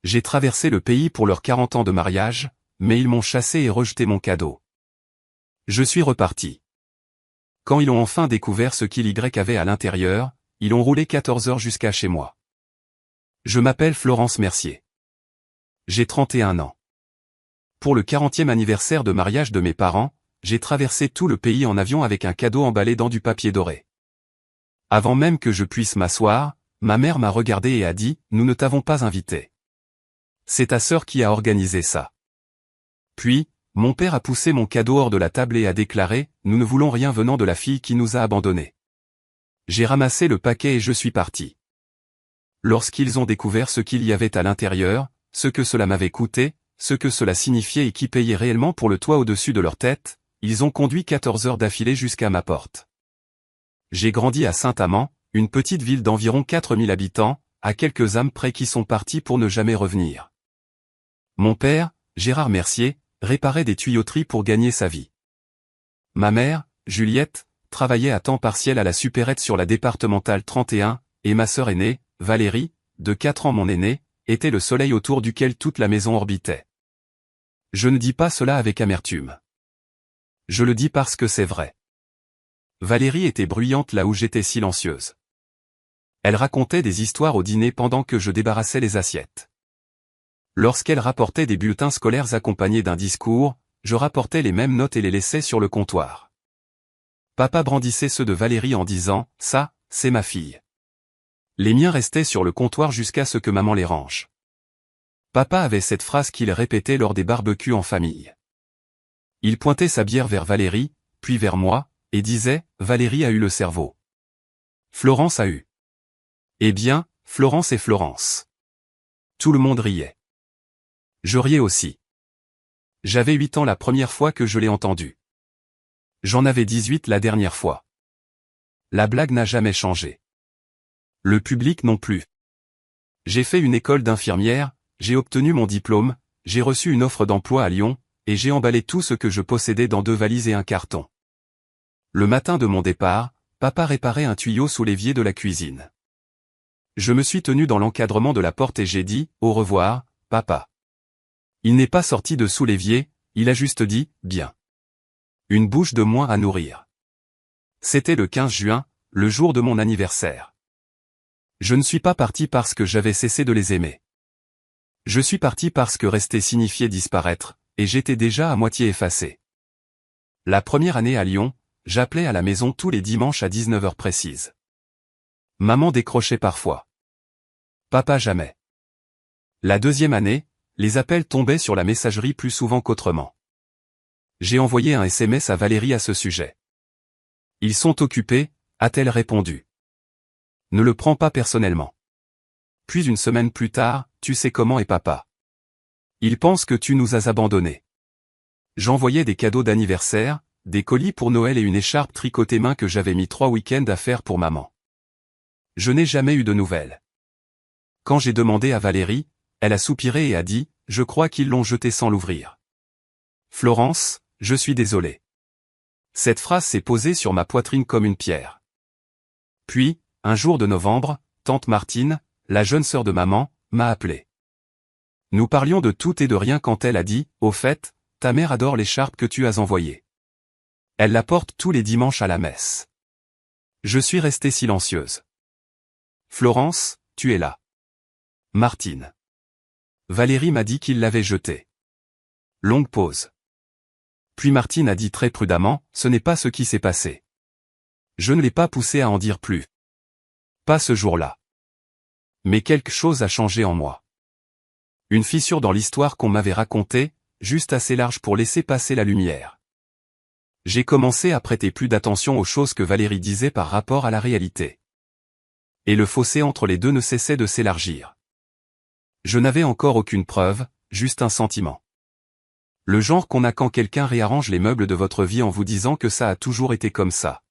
J'ai traversé le pays pour leurs 40 ans de mariage, mais ils m'ont chassé et rejeté mon cadeau. Je suis reparti. Quand ils ont enfin découvert ce qu'il y avait à l'intérieur, ils ont roulé 14 heures jusqu'à chez moi. Je m'appelle Florence Mercier. J'ai 31 ans. Pour le 40e anniversaire de mariage de mes parents, j'ai traversé tout le pays en avion avec un cadeau emballé dans du papier doré. Avant même que je puisse m'asseoir, ma mère m'a regardé et a dit « Nous ne t'avons pas invité. C'est ta sœur qui a organisé ça. » Puis, mon père a poussé mon cadeau hors de la table et a déclaré « Nous ne voulons rien venant de la fille qui nous a abandonnés. » J'ai ramassé le paquet et je suis parti. Lorsqu'ils ont découvert ce qu'il y avait à l'intérieur, ce que cela m'avait coûté, ce que cela signifiait et qui payait réellement pour le toit au-dessus de leur tête, ils ont conduit 14 heures d'affilée jusqu'à ma porte. J'ai grandi à Saint-Amand, une petite ville d'environ 4000 habitants, à quelques âmes près qui sont partis pour ne jamais revenir. Mon père, Gérard Mercier, réparait des tuyauteries pour gagner sa vie. Ma mère, Juliette, travaillait à temps partiel à la supérette sur la départementale 31, et ma sœur aînée, Valérie, de 4 ans mon aînée, était le soleil autour duquel toute la maison orbitait. Je ne dis pas cela avec amertume. Je le dis parce que c'est vrai. Valérie était bruyante là où j'étais silencieuse. Elle racontait des histoires au dîner pendant que je débarrassais les assiettes. Lorsqu'elle rapportait des bulletins scolaires accompagnés d'un discours, je rapportais les mêmes notes et les laissais sur le comptoir. Papa brandissait ceux de Valérie en disant « Ça, c'est ma fille ». Les miens restaient sur le comptoir jusqu'à ce que maman les range. Papa avait cette phrase qu'il répétait lors des barbecues en famille. Il pointait sa bière vers Valérie, puis vers moi, et disait « Valérie a eu le cerveau. Florence a eu. » Eh bien, Florence et Florence. Tout le monde riait. Je riais aussi. J'avais 8 ans la première fois que je l'ai entendu. J'en avais 18 la dernière fois. La blague n'a jamais changé. Le public non plus. J'ai fait une école d'infirmière, j'ai obtenu mon diplôme, j'ai reçu une offre d'emploi à Lyon, et j'ai emballé tout ce que je possédais dans 2 valises et un carton. Le matin de mon départ, papa réparait un tuyau sous l'évier de la cuisine. Je me suis tenu dans l'encadrement de la porte et j'ai dit « Au revoir, papa ». Il n'est pas sorti de sous l'évier, il a juste dit « Bien ». Une bouche de moins à nourrir. C'était le 15 juin, le jour de mon anniversaire. Je ne suis pas parti parce que j'avais cessé de les aimer. Je suis parti parce que rester signifiait disparaître, et j'étais déjà à moitié effacé. La première année à Lyon, j'appelais à la maison tous les dimanches à 19 heures précises. Maman décrochait parfois. Papa jamais. La deuxième année, les appels tombaient sur la messagerie plus souvent qu'autrement. J'ai envoyé un SMS à Valérie à ce sujet. « Ils sont occupés », a-t-elle répondu. Ne le prends pas personnellement. Puis une semaine plus tard, tu sais comment est papa. Il pense que tu nous as abandonnés. J'envoyais des cadeaux d'anniversaire, des colis pour Noël et une écharpe tricotée main que j'avais mis 3 week-ends à faire pour maman. Je n'ai jamais eu de nouvelles. Quand j'ai demandé à Valérie, elle a soupiré et a dit « Je crois qu'ils l'ont jeté sans l'ouvrir. » Florence, je suis désolé. Cette phrase s'est posée sur ma poitrine comme une pierre. Puis, un jour de novembre, tante Martine, la jeune sœur de maman, m'a appelé. Nous parlions de tout et de rien quand elle a dit « Au fait, ta mère adore l'écharpe que tu as envoyée. Elle la porte tous les dimanches à la messe. » Je suis restée silencieuse. Florence, tu es là. Martine. Valérie m'a dit qu'il l'avait jetée. Longue pause. Puis Martine a dit très prudemment « Ce n'est pas ce qui s'est passé. » Je ne l'ai pas poussée à en dire plus. Pas ce jour-là. Mais quelque chose a changé en moi. Une fissure dans l'histoire qu'on m'avait racontée, juste assez large pour laisser passer la lumière. J'ai commencé à prêter plus d'attention aux choses que Valérie disait par rapport à la réalité. Et le fossé entre les deux ne cessait de s'élargir. Je n'avais encore aucune preuve, juste un sentiment. Le genre qu'on a quand quelqu'un réarrange les meubles de votre vie en vous disant que ça a toujours été comme ça.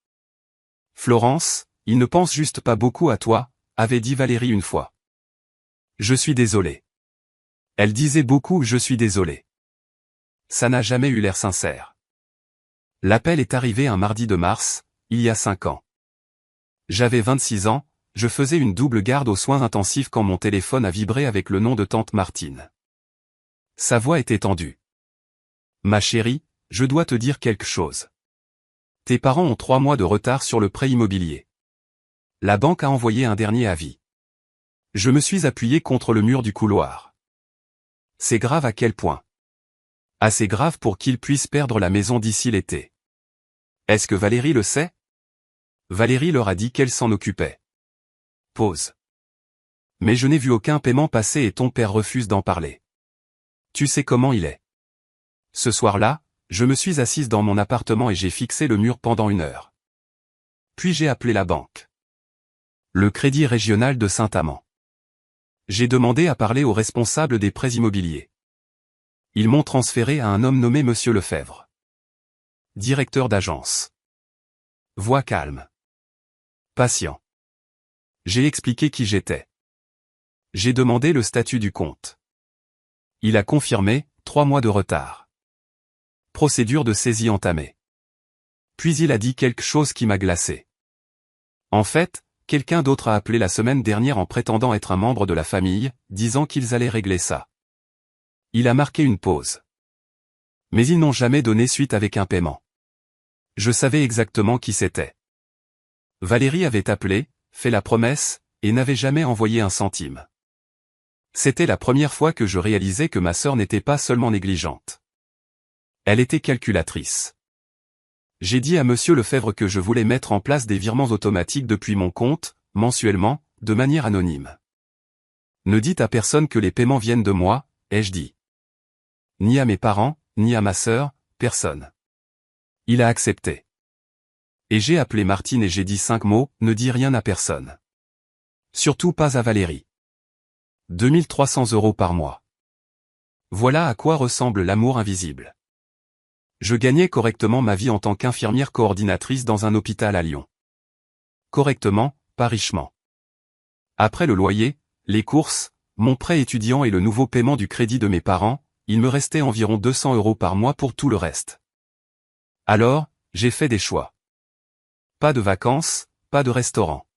Florence, il ne pense juste pas beaucoup à toi, avait dit Valérie une fois. Je suis désolé. Elle disait beaucoup « je suis désolé ». Ça n'a jamais eu l'air sincère. L'appel est arrivé un mardi de mars, il y a 5 ans. J'avais 26 ans, je faisais une double garde aux soins intensifs quand mon téléphone a vibré avec le nom de tante Martine. Sa voix était tendue. Ma chérie, je dois te dire quelque chose. Tes parents ont 3 mois de retard sur le prêt immobilier. La banque a envoyé un dernier avis. Je me suis appuyé contre le mur du couloir. C'est grave à quel point? Assez grave pour qu'ils puissent perdre la maison d'ici l'été. Est-ce que Valérie le sait? Valérie leur a dit qu'elle s'en occupait. Pause. Mais je n'ai vu aucun paiement passer et ton père refuse d'en parler. Tu sais comment il est. Ce soir-là, je me suis assise dans mon appartement et j'ai fixé le mur pendant 1 heure. Puis j'ai appelé la banque. Le Crédit Régional de Saint-Amand. J'ai demandé à parler au responsable des prêts immobiliers. Ils m'ont transféré à un homme nommé Monsieur Lefebvre. Directeur d'agence. Voix calme. Patient. J'ai expliqué qui j'étais. J'ai demandé le statut du compte. Il a confirmé, 3 mois de retard. Procédure de saisie entamée. Puis il a dit quelque chose qui m'a glacé. En fait, quelqu'un d'autre a appelé la semaine dernière en prétendant être un membre de la famille, disant qu'ils allaient régler ça. Il a marqué une pause. Mais ils n'ont jamais donné suite avec un paiement. Je savais exactement qui c'était. Valérie avait appelé, fait la promesse, et n'avait jamais envoyé un centime. C'était la première fois que je réalisais que ma sœur n'était pas seulement négligente. Elle était calculatrice. J'ai dit à Monsieur Lefebvre que je voulais mettre en place des virements automatiques depuis mon compte, mensuellement, de manière anonyme. Ne dites à personne que les paiements viennent de moi, ai-je dit. Ni à mes parents, ni à ma sœur, personne. Il a accepté. Et j'ai appelé Martine et j'ai dit 5 mots, ne dis rien à personne. Surtout pas à Valérie. 2300 € par mois. Voilà à quoi ressemble l'amour invisible. Je gagnais correctement ma vie en tant qu'infirmière coordinatrice dans un hôpital à Lyon. Correctement, pas richement. Après le loyer, les courses, mon prêt étudiant et le nouveau paiement du crédit de mes parents, il me restait environ 200 € par mois pour tout le reste. Alors, j'ai fait des choix. Pas de vacances, pas de restaurant.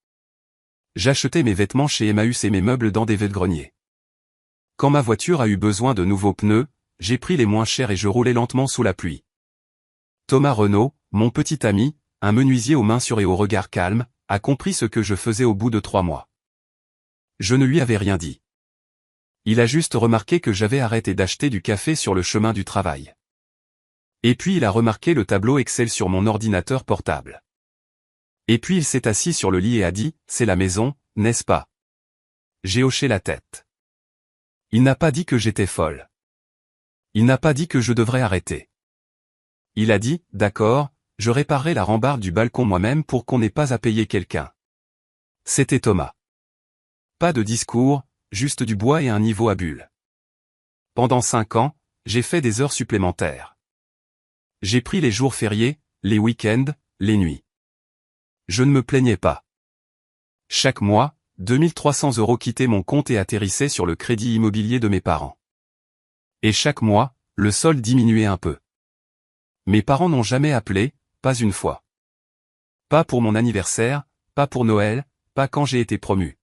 J'achetais mes vêtements chez Emmaüs et mes meubles dans des vide-greniers. Quand ma voiture a eu besoin de nouveaux pneus, j'ai pris les moins chers et je roulais lentement sous la pluie. Thomas Renaud, mon petit ami, un menuisier aux mains sûres et au regard calme, a compris ce que je faisais au bout de 3 mois. Je ne lui avais rien dit. Il a juste remarqué que j'avais arrêté d'acheter du café sur le chemin du travail. Et puis il a remarqué le tableau Excel sur mon ordinateur portable. Et puis il s'est assis sur le lit et a dit, c'est la maison, n'est-ce pas? J'ai hoché la tête. Il n'a pas dit que j'étais folle. Il n'a pas dit que je devrais arrêter. Il a dit, d'accord, je réparerai la rambarde du balcon moi-même pour qu'on n'ait pas à payer quelqu'un. C'était Thomas. Pas de discours, juste du bois et un niveau à bulles. Pendant 5 ans, j'ai fait des heures supplémentaires. J'ai pris les jours fériés, les week-ends, les nuits. Je ne me plaignais pas. Chaque mois, 2300 € quittaient mon compte et atterrissaient sur le crédit immobilier de mes parents. Et chaque mois, le solde diminuait un peu. Mes parents n'ont jamais appelé, pas une fois. Pas pour mon anniversaire, pas pour Noël, pas quand j'ai été promu.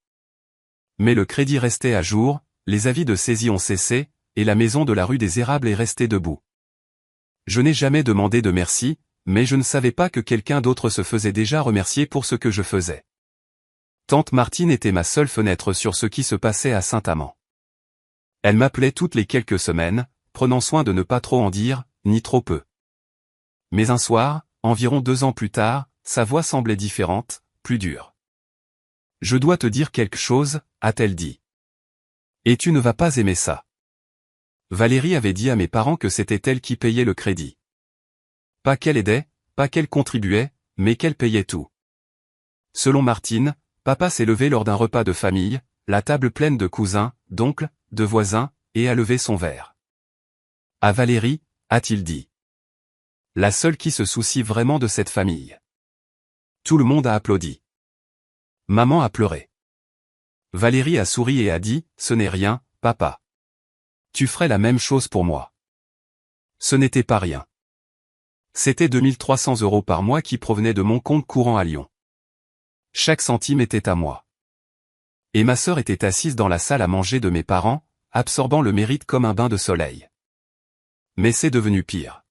Mais le crédit restait à jour, les avis de saisie ont cessé, et la maison de la rue des Érables est restée debout. Je n'ai jamais demandé de merci, mais je ne savais pas que quelqu'un d'autre se faisait déjà remercier pour ce que je faisais. Tante Martine était ma seule fenêtre sur ce qui se passait à Saint-Amand. Elle m'appelait toutes les quelques semaines, prenant soin de ne pas trop en dire, ni trop peu. Mais un soir, environ 2 ans plus tard, sa voix semblait différente, plus dure. « Je dois te dire quelque chose », a-t-elle dit. « Et tu ne vas pas aimer ça. » Valérie avait dit à mes parents que c'était elle qui payait le crédit. Pas qu'elle aidait, pas qu'elle contribuait, mais qu'elle payait tout. Selon Martine, papa s'est levé lors d'un repas de famille, la table pleine de cousins, d'oncles, de voisins, et a levé son verre. À Valérie, a-t-il dit. La seule qui se soucie vraiment de cette famille. Tout le monde a applaudi. Maman a pleuré. Valérie a souri et a dit, ce n'est rien, papa. Tu ferais la même chose pour moi. Ce n'était pas rien. C'était 2300 € par mois qui provenaient de mon compte courant à Lyon. Chaque centime était à moi. Et ma sœur était assise dans la salle à manger de mes parents, absorbant le mérite comme un bain de soleil. Mais c'est devenu pire.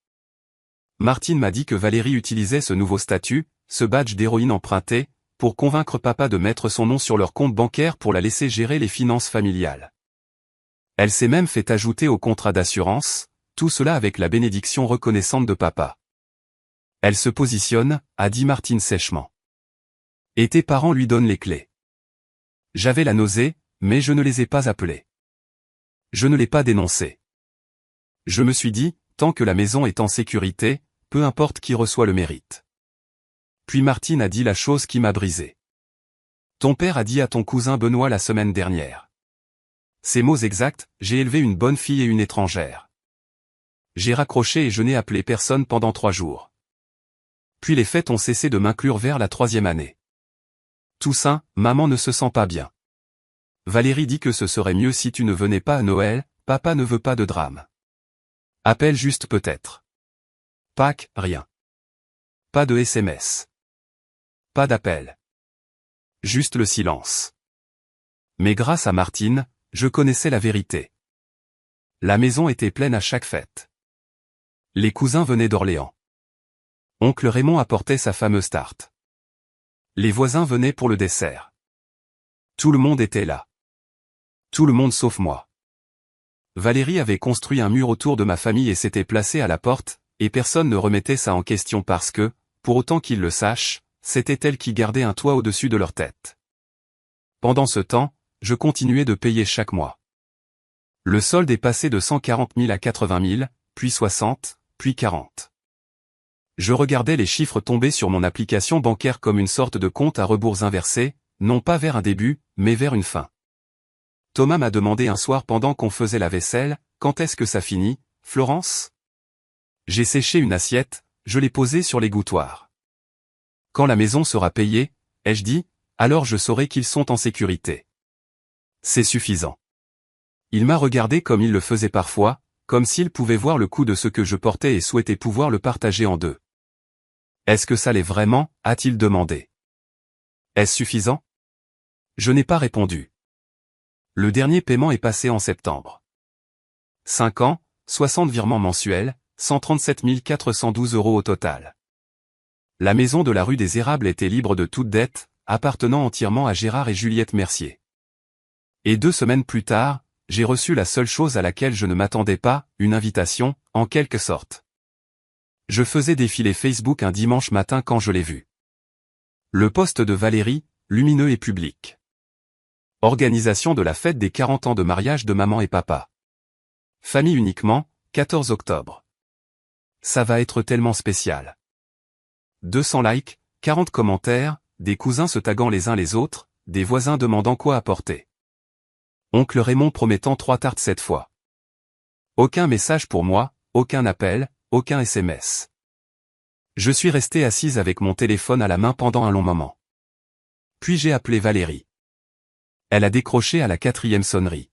Martine m'a dit que Valérie utilisait ce nouveau statut, ce badge d'héroïne emprunté, pour convaincre papa de mettre son nom sur leur compte bancaire pour la laisser gérer les finances familiales. Elle s'est même fait ajouter au contrat d'assurance, tout cela avec la bénédiction reconnaissante de papa. Elle se positionne, a dit Martine sèchement. Et tes parents lui donnent les clés. J'avais la nausée, mais je ne les ai pas appelés. Je ne l'ai pas dénoncé. Je me suis dit, tant que la maison est en sécurité, peu importe qui reçoit le mérite. Puis Martine a dit la chose qui m'a brisé. Ton père a dit à ton cousin Benoît la semaine dernière. Ces mots exacts, j'ai élevé une bonne fille et une étrangère. J'ai raccroché et je n'ai appelé personne pendant 3 jours. Puis les fêtes ont cessé de m'inclure vers la 3e année. Toussaint, maman ne se sent pas bien. Valérie dit que ce serait mieux si tu ne venais pas à Noël, papa ne veut pas de drame. Appelle juste peut-être. Pâques, rien. Pas de SMS. Pas d'appel. Juste le silence. Mais grâce à Martine, je connaissais la vérité. La maison était pleine à chaque fête. Les cousins venaient d'Orléans. Oncle Raymond apportait sa fameuse tarte. Les voisins venaient pour le dessert. Tout le monde était là. Tout le monde sauf moi. Valérie avait construit un mur autour de ma famille et s'était placée à la porte, et personne ne remettait ça en question parce que, pour autant qu'ils le sachent, c'était elle qui gardait un toit au-dessus de leur tête. Pendant ce temps, je continuais de payer chaque mois. Le solde est passé de 140 000 à 80 000, puis 60, puis 40. Je regardais les chiffres tomber sur mon application bancaire comme une sorte de compte à rebours inversé, non pas vers un début, mais vers une fin. Thomas m'a demandé un soir pendant qu'on faisait la vaisselle, quand est-ce que ça finit, Florence? J'ai séché une assiette, je l'ai posée sur l'égouttoir. Quand la maison sera payée, ai-je dit, alors je saurai qu'ils sont en sécurité. C'est suffisant. Il m'a regardé comme il le faisait parfois, comme s'il pouvait voir le coût de ce que je portais et souhaitait pouvoir le partager en deux. Est-ce que ça l'est vraiment, a-t-il demandé. Est-ce suffisant? Je n'ai pas répondu. Le dernier paiement est passé en septembre. 5 ans, 60 virements mensuels, 137 412 € au total. La maison de la rue des Érables était libre de toute dette, appartenant entièrement à Gérard et Juliette Mercier. Et 2 semaines plus tard, j'ai reçu la seule chose à laquelle je ne m'attendais pas, une invitation, en quelque sorte. Je faisais défiler Facebook un dimanche matin quand je l'ai vu. Le post de Valérie, lumineux et public. Organisation de la fête des 40 ans de mariage de maman et papa. Famille uniquement, 14 octobre. Ça va être tellement spécial. 200 likes, 40 commentaires, des cousins se taguant les uns les autres, des voisins demandant quoi apporter. Oncle Raymond promettant 3 tartes cette fois. Aucun message pour moi, aucun appel, aucun SMS. Je suis restée assise avec mon téléphone à la main pendant un long moment. Puis j'ai appelé Valérie. Elle a décroché à la 4e sonnerie.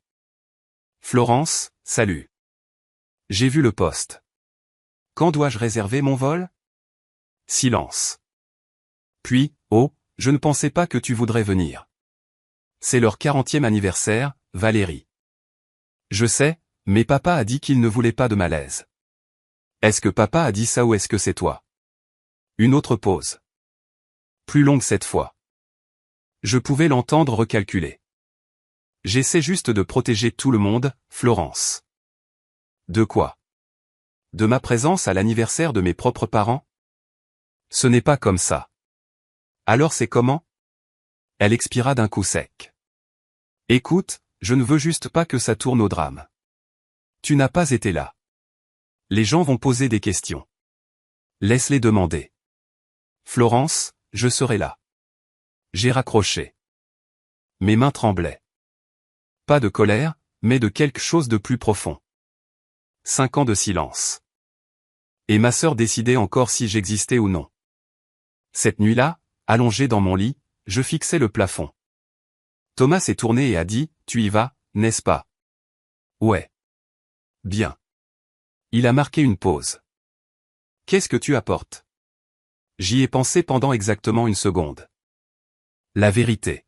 Florence, salut. J'ai vu le post. Quand dois-je réserver mon vol? Silence. Puis, oh, je ne pensais pas que tu voudrais venir. C'est leur 40e anniversaire, Valérie. Je sais, mais papa a dit qu'il ne voulait pas de malaise. Est-ce que papa a dit ça ou est-ce que c'est toi? Une autre pause. Plus longue cette fois. Je pouvais l'entendre recalculer. J'essaie juste de protéger tout le monde, Florence. De quoi? De ma présence à l'anniversaire de mes propres parents? Ce n'est pas comme ça. Alors c'est comment? Elle expira d'un coup sec. Écoute, je ne veux juste pas que ça tourne au drame. Tu n'as pas été là. Les gens vont poser des questions. Laisse-les demander. Florence, je serai là. J'ai raccroché. Mes mains tremblaient. Pas de colère, mais de quelque chose de plus profond. 5 ans de silence. Et ma sœur décidait encore si j'existais ou non. Cette nuit-là, allongé dans mon lit, je fixais le plafond. Thomas s'est tourné et a dit, tu y vas, n'est-ce pas? Ouais. Bien. Il a marqué une pause. Qu'est-ce que tu apportes? J'y ai pensé pendant exactement une seconde. La vérité.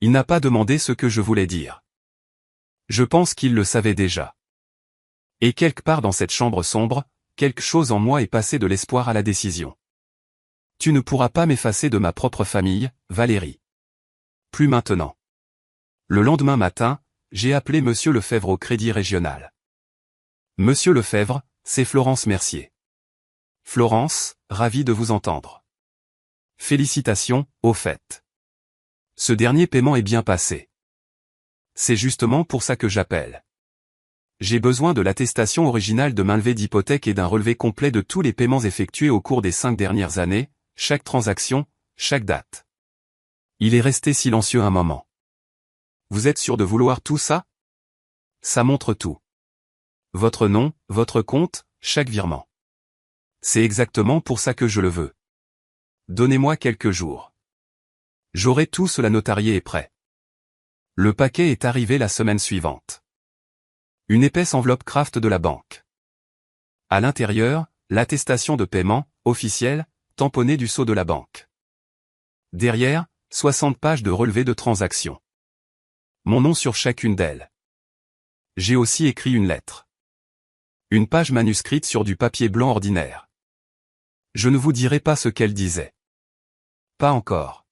Il n'a pas demandé ce que je voulais dire. Je pense qu'il le savait déjà. Et quelque part dans cette chambre sombre, quelque chose en moi est passé de l'espoir à la décision. Tu ne pourras pas m'effacer de ma propre famille, Valérie. Plus maintenant. Le lendemain matin, j'ai appelé Monsieur Lefebvre au Crédit Régional. Monsieur Lefebvre, c'est Florence Mercier. Florence, ravi de vous entendre. Félicitations, au fait. Ce dernier paiement est bien passé. C'est justement pour ça que j'appelle. J'ai besoin de l'attestation originale de mainlevée d'hypothèque et d'un relevé complet de tous les paiements effectués au cours des 5 dernières années, chaque transaction, chaque date. Il est resté silencieux un moment. Vous êtes sûr de vouloir tout ça? Ça montre tout. Votre nom, votre compte, chaque virement. C'est exactement pour ça que je le veux. Donnez-moi quelques jours. J'aurai tout cela notarié et prêt. Le paquet est arrivé la semaine suivante. Une épaisse enveloppe Kraft de la banque. À l'intérieur, l'attestation de paiement, officielle, tamponnée du sceau de la banque. Derrière, 60 pages de relevé de transaction. Mon nom sur chacune d'elles. J'ai aussi écrit une lettre. Une page manuscrite sur du papier blanc ordinaire. Je ne vous dirai pas ce qu'elle disait. Pas encore.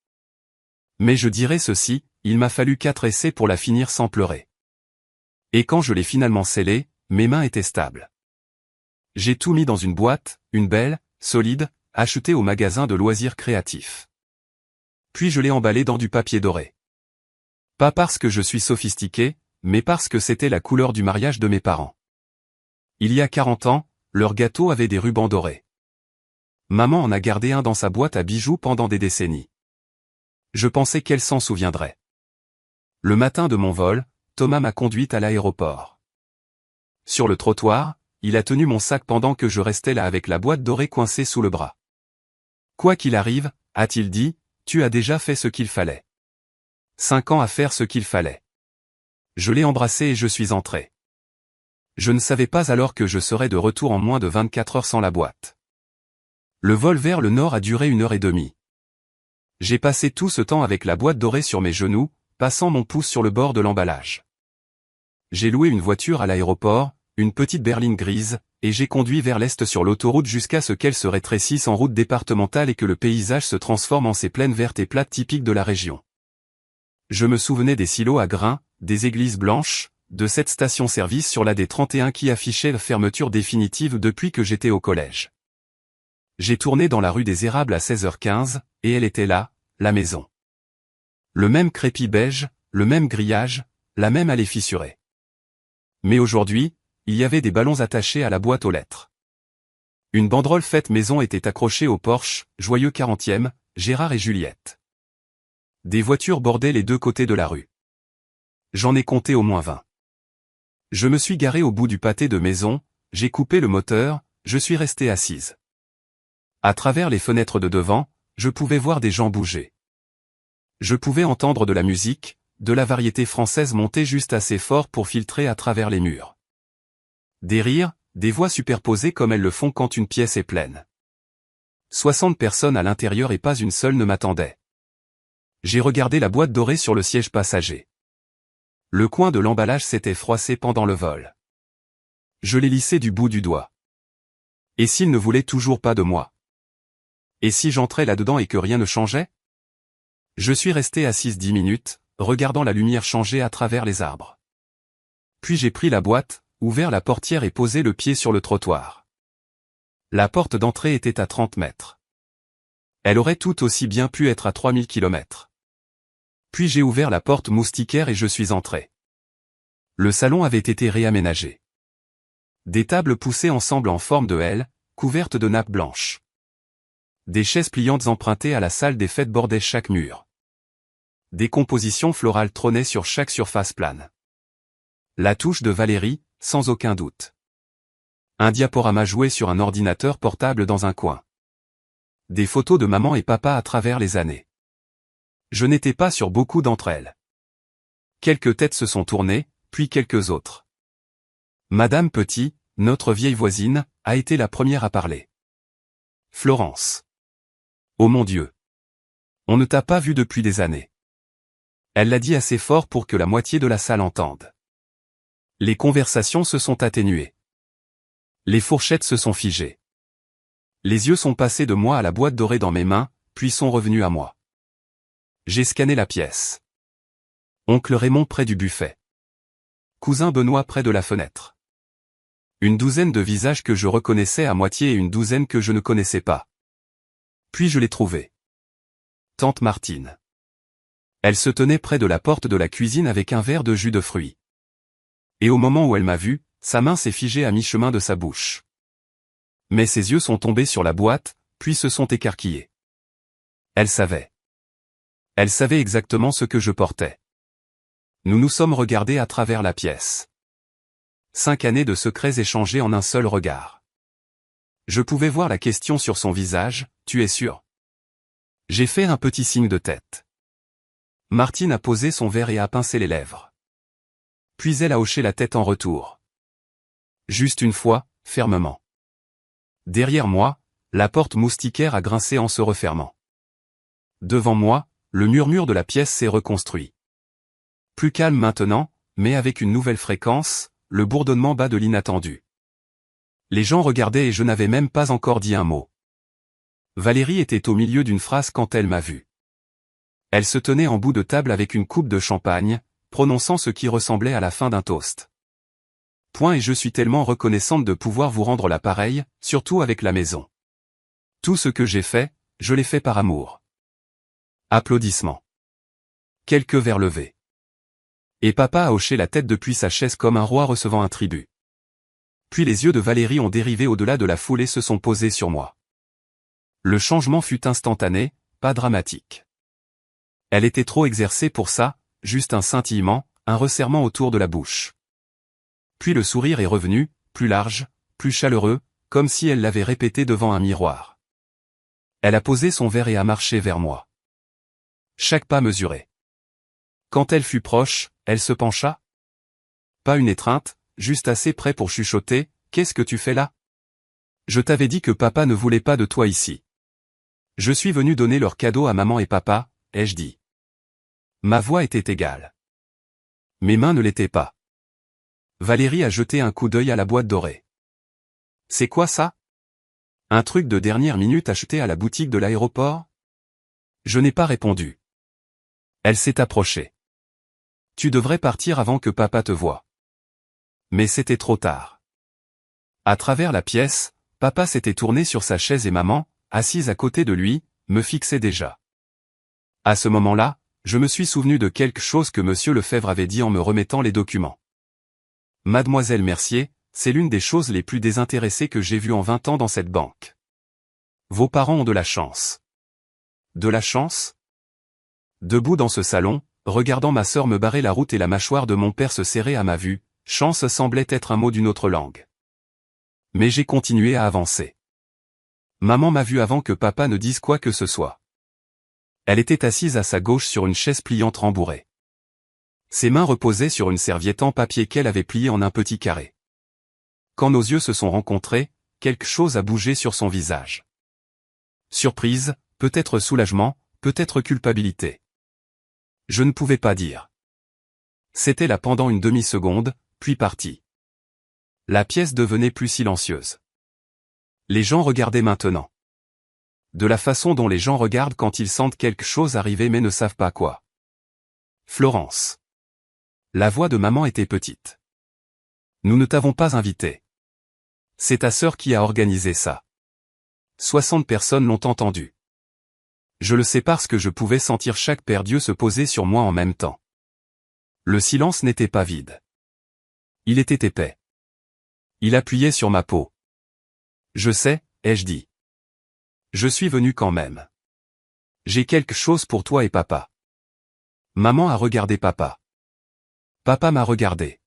Mais je dirai ceci, il m'a fallu 4 essais pour la finir sans pleurer. Et quand je l'ai finalement scellée, mes mains étaient stables. J'ai tout mis dans une boîte, une belle, solide, achetée au magasin de loisirs créatifs. Puis je l'ai emballée dans du papier doré. Pas parce que je suis sophistiqué, mais parce que c'était la couleur du mariage de mes parents. Il y a 40 ans, leur gâteau avait des rubans dorés. Maman en a gardé un dans sa boîte à bijoux pendant des décennies. Je pensais qu'elle s'en souviendrait. Le matin de mon vol, Thomas m'a conduite à l'aéroport. Sur le trottoir, il a tenu mon sac pendant que je restais là avec la boîte dorée coincée sous le bras. Quoi qu'il arrive, a-t-il dit, tu as déjà fait ce qu'il fallait. 5 ans à faire ce qu'il fallait. Je l'ai embrassé et je suis entré. Je ne savais pas alors que je serais de retour en moins de 24 heures sans la boîte. Le vol vers le nord a duré 1h30. J'ai passé tout ce temps avec la boîte dorée sur mes genoux, passant mon pouce sur le bord de l'emballage. J'ai loué une voiture à l'aéroport, une petite berline grise, et j'ai conduit vers l'est sur l'autoroute jusqu'à ce qu'elle se rétrécisse en route départementale et que le paysage se transforme en ces plaines vertes et plates typiques de la région. Je me souvenais des silos à grains, des églises blanches, de cette station-service sur la D31 qui affichait la fermeture définitive depuis que j'étais au collège. J'ai tourné dans la rue des Érables à 16h15, et elle était là, la maison. Le même crépi beige, le même grillage, la même allée fissurée. Mais aujourd'hui, il y avait des ballons attachés à la boîte aux lettres. Une banderole faite maison était accrochée au porche, joyeux 40e, Gérard et Juliette. Des voitures bordaient les deux côtés de la rue. J'en ai compté au moins 20. Je me suis garé au bout du pâté de maison, j'ai coupé le moteur, je suis resté assise. À travers les fenêtres de devant, je pouvais voir des gens bouger. Je pouvais entendre de la musique, de la variété française monter juste assez fort pour filtrer à travers les murs. Des rires, des voix superposées comme elles le font quand une pièce est pleine. 60 personnes à l'intérieur et pas une seule ne m'attendait. J'ai regardé la boîte dorée sur le siège passager. Le coin de l'emballage s'était froissé pendant le vol. Je l'ai lissé du bout du doigt. Et s'il ne voulait toujours pas de moi? Et si j'entrais là-dedans et que rien ne changeait? Je suis resté assise 10 minutes, regardant la lumière changer à travers les arbres. Puis j'ai pris la boîte, ouvert la portière et posé le pied sur le trottoir. La porte d'entrée était à 30 mètres. Elle aurait tout aussi bien pu être à 3000 km. Puis j'ai ouvert la porte moustiquaire et je suis entré. Le salon avait été réaménagé. Des tables poussées ensemble en forme de L, couvertes de nappes blanches. Des chaises pliantes empruntées à la salle des fêtes bordaient chaque mur. Des compositions florales trônaient sur chaque surface plane. La touche de Valérie, sans aucun doute. Un diaporama joué sur un ordinateur portable dans un coin. Des photos de maman et papa à travers les années. Je n'étais pas sur beaucoup d'entre elles. Quelques têtes se sont tournées, puis quelques autres. Madame Petit, notre vieille voisine, a été la première à parler. Florence. Oh mon Dieu. On ne t'a pas vu depuis des années. Elle l'a dit assez fort pour que la moitié de la salle entende. Les conversations se sont atténuées. Les fourchettes se sont figées. Les yeux sont passés de moi à la boîte dorée dans mes mains, puis sont revenus à moi. J'ai scanné la pièce. Oncle Raymond près du buffet. Cousin Benoît près de la fenêtre. Une douzaine de visages que je reconnaissais à moitié et une douzaine que je ne connaissais pas. Puis je l'ai trouvée. Tante Martine. Elle se tenait près de la porte de la cuisine avec un verre de jus de fruits. Et au moment où elle m'a vu, sa main s'est figée à mi-chemin de sa bouche. Mais ses yeux sont tombés sur la boîte, puis se sont écarquillés. Elle savait. Elle savait exactement ce que je portais. Nous nous sommes regardés à travers la pièce. 5 années de secrets échangés en un seul regard. Je pouvais voir la question sur son visage, tu es sûr? J'ai fait un petit signe de tête. Martine a posé son verre et a pincé les lèvres. Puis elle a hoché la tête en retour. Juste une fois, fermement. Derrière moi, la porte moustiquaire a grincé en se refermant. Devant moi, le murmure de la pièce s'est reconstruit. Plus calme maintenant, mais avec une nouvelle fréquence, le bourdonnement bas de l'inattendu. Les gens regardaient et je n'avais même pas encore dit un mot. Valérie était au milieu d'une phrase quand elle m'a vu. Elle se tenait en bout de table avec une coupe de champagne, prononçant ce qui ressemblait à la fin d'un toast. Point et je suis tellement reconnaissante de pouvoir vous rendre l'appareil, surtout avec la maison. Tout ce que j'ai fait, je l'ai fait par amour. Applaudissements. Quelques verres levés. Et papa a hoché la tête depuis sa chaise comme un roi recevant un tribut. Puis les yeux de Valérie ont dérivé au-delà de la foule et se sont posés sur moi. Le changement fut instantané, pas dramatique. Elle était trop exercée pour ça, juste un scintillement, un resserrement autour de la bouche. Puis le sourire est revenu, plus large, plus chaleureux, comme si elle l'avait répété devant un miroir. Elle a posé son verre et a marché vers moi. Chaque pas mesuré. Quand elle fut proche, elle se pencha. Pas une étreinte, juste assez près pour chuchoter, « Qu'est-ce que tu fais là? Je t'avais dit que papa ne voulait pas de toi ici. Je suis venu donner leur cadeau à maman et papa, ai-je dit. » Ma voix était égale. Mes mains ne l'étaient pas. Valérie a jeté un coup d'œil à la boîte dorée. C'est quoi ça? Un truc de dernière minute acheté à la boutique de l'aéroport? Je n'ai pas répondu. Elle s'est approchée. Tu devrais partir avant que papa te voie. Mais c'était trop tard. À travers la pièce, papa s'était tourné sur sa chaise et maman, assise à côté de lui, me fixait déjà. À ce moment-là, je me suis souvenu de quelque chose que monsieur Lefebvre avait dit en me remettant les documents. Mademoiselle Mercier, c'est l'une des choses les plus désintéressées que j'ai vues en 20 ans dans cette banque. Vos parents ont de la chance. De la chance? Debout dans ce salon, regardant ma sœur me barrer la route et la mâchoire de mon père se serrer à ma vue, chance semblait être un mot d'une autre langue. Mais j'ai continué à avancer. Maman m'a vu avant que papa ne dise quoi que ce soit. Elle était assise à sa gauche sur une chaise pliante rembourrée. Ses mains reposaient sur une serviette en papier qu'elle avait pliée en un petit carré. Quand nos yeux se sont rencontrés, quelque chose a bougé sur son visage. Surprise, peut-être soulagement, peut-être culpabilité. Je ne pouvais pas dire. C'était là pendant une demi-seconde, puis parti. La pièce devenait plus silencieuse. Les gens regardaient maintenant. De la façon dont les gens regardent quand ils sentent quelque chose arriver mais ne savent pas quoi. Florence. La voix de maman était petite. Nous ne t'avons pas invité. C'est ta sœur qui a organisé ça. 60 personnes l'ont entendu. Je le sais parce que je pouvais sentir chaque paire d'yeux se poser sur moi en même temps. Le silence n'était pas vide. Il était épais. Il appuyait sur ma peau. Je sais, ai-je dit. Je suis venu quand même. J'ai quelque chose pour toi et papa. Maman a regardé papa. Papa m'a regardé.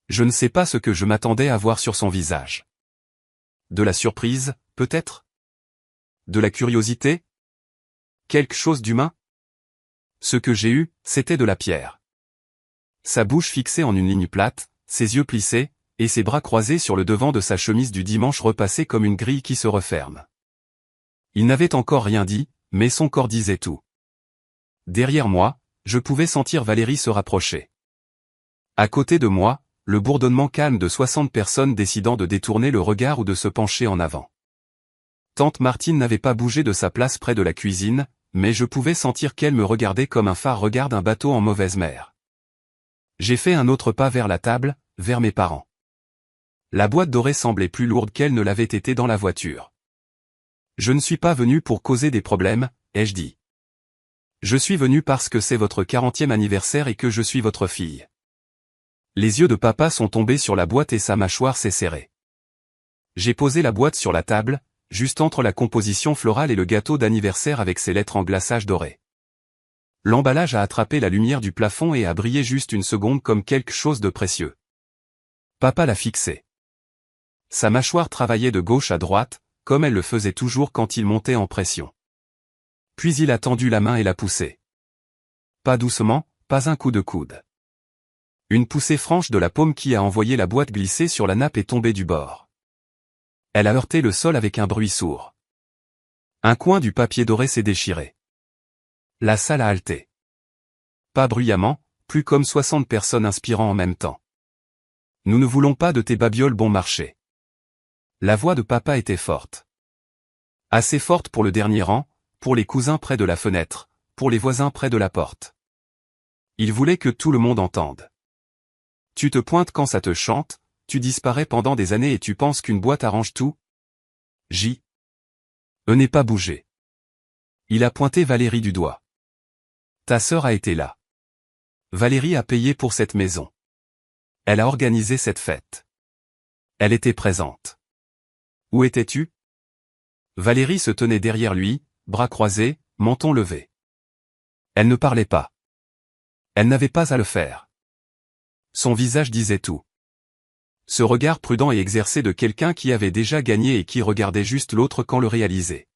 Je ne sais pas ce que je m'attendais à voir sur son visage. De la surprise, peut-être? De la curiosité? Quelque chose d'humain? Ce que j'ai eu, c'était de la pierre. Sa bouche fixée en une ligne plate, ses yeux plissés, et ses bras croisés sur le devant de sa chemise du dimanche repassée comme une grille qui se referme. Il n'avait encore rien dit, mais son corps disait tout. Derrière moi, Je pouvais sentir Valérie se rapprocher. À côté de moi, le bourdonnement calme de 60 personnes décidant de détourner le regard ou de se pencher en avant. Tante Martine n'avait pas bougé de sa place près de la cuisine, mais je pouvais sentir qu'elle me regardait comme un phare regarde un bateau en mauvaise mer. J'ai fait un autre pas vers la table, vers mes parents. La boîte dorée semblait plus lourde qu'elle ne l'avait été dans la voiture. Je ne suis pas venu pour causer des problèmes, ai-je dit. Je suis venu parce que c'est votre 40e anniversaire et que je suis votre fille. Les yeux de papa sont tombés sur la boîte et sa mâchoire s'est serrée. J'ai posé la boîte sur la table, juste entre la composition florale et le gâteau d'anniversaire avec ses lettres en glaçage doré. L'emballage a attrapé la lumière du plafond et a brillé juste une seconde comme quelque chose de précieux. Papa l'a fixé. Sa mâchoire travaillait de gauche à droite, comme elle le faisait toujours quand il montait en pression. Puis il a tendu la main et l'a poussée. Pas doucement, pas un coup de coude. Une poussée franche de la paume qui a envoyé la boîte glisser sur la nappe et tomber du bord. Elle a heurté le sol avec un bruit sourd. Un coin du papier doré s'est déchiré. La salle a halté. Pas bruyamment, plus comme 60 personnes inspirant en même temps. Nous ne voulons pas de tes babioles bon marché. La voix de papa était forte. Assez forte pour le dernier rang, pour les cousins près de la fenêtre, pour les voisins près de la porte. Il voulait que tout le monde entende. Tu te pointes quand ça te chante, tu disparais pendant des années et tu penses qu'une boîte arrange tout? N'est pas bougé. Il a pointé Valérie du doigt. Ta sœur a été là. Valérie a payé pour cette maison. Elle a organisé cette fête. Elle était présente. Où étais-tu? Valérie se tenait derrière lui, bras croisés, menton levé. Elle ne parlait pas. Elle n'avait pas à le faire. Son visage disait tout. Ce regard prudent et exercé de quelqu'un qui avait déjà gagné et qui regardait juste l'autre quand le réalisait.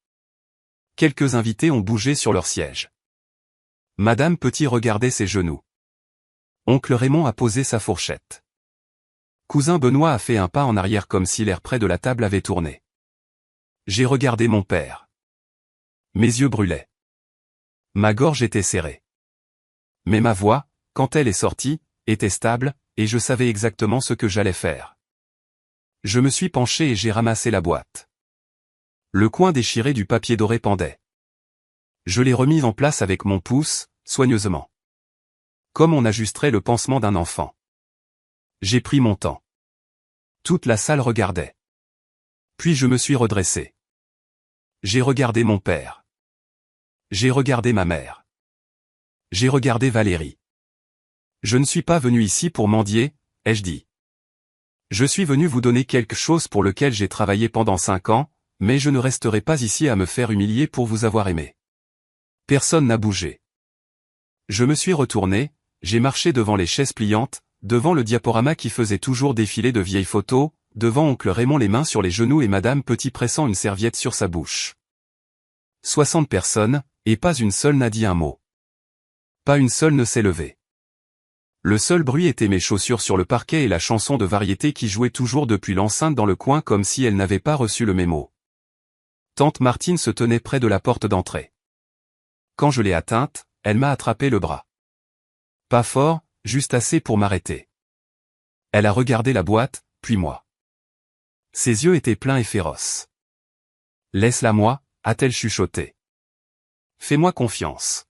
Quelques invités ont bougé sur leur siège. Madame Petit regardait ses genoux. Oncle Raymond a posé sa fourchette. Cousin Benoît a fait un pas en arrière comme si l'air près de la table avait tourné. J'ai regardé mon père. Mes yeux brûlaient. Ma gorge était serrée. Mais ma voix, quand elle est sortie, était stable, et je savais exactement ce que j'allais faire. Je me suis penché et j'ai ramassé la boîte. Le coin déchiré du papier doré pendait. Je l'ai remis en place avec mon pouce, soigneusement. Comme on ajusterait le pansement d'un enfant. J'ai pris mon temps. Toute la salle regardait. Puis je me suis redressé. J'ai regardé mon père. J'ai regardé ma mère. J'ai regardé Valérie. Je ne suis pas venu ici pour mendier, ai-je dit. Je suis venu vous donner quelque chose pour lequel j'ai travaillé pendant 5 ans, mais je ne resterai pas ici à me faire humilier pour vous avoir aimé. Personne n'a bougé. Je me suis retourné, j'ai marché devant les chaises pliantes, devant le diaporama qui faisait toujours défiler de vieilles photos, devant oncle Raymond les mains sur les genoux et madame Petit pressant une serviette sur sa bouche. 60 personnes, et pas une seule n'a dit un mot. Pas une seule ne s'est levée. Le seul bruit était mes chaussures sur le parquet et la chanson de variété qui jouait toujours depuis l'enceinte dans le coin comme si elle n'avait pas reçu le mémo. Tante Martine se tenait près de la porte d'entrée. Quand je l'ai atteinte, elle m'a attrapé le bras. Pas fort, juste assez pour m'arrêter. Elle a regardé la boîte, puis moi. Ses yeux étaient pleins et féroces. Laisse-la moi, a-t-elle chuchoté. Fais-moi confiance.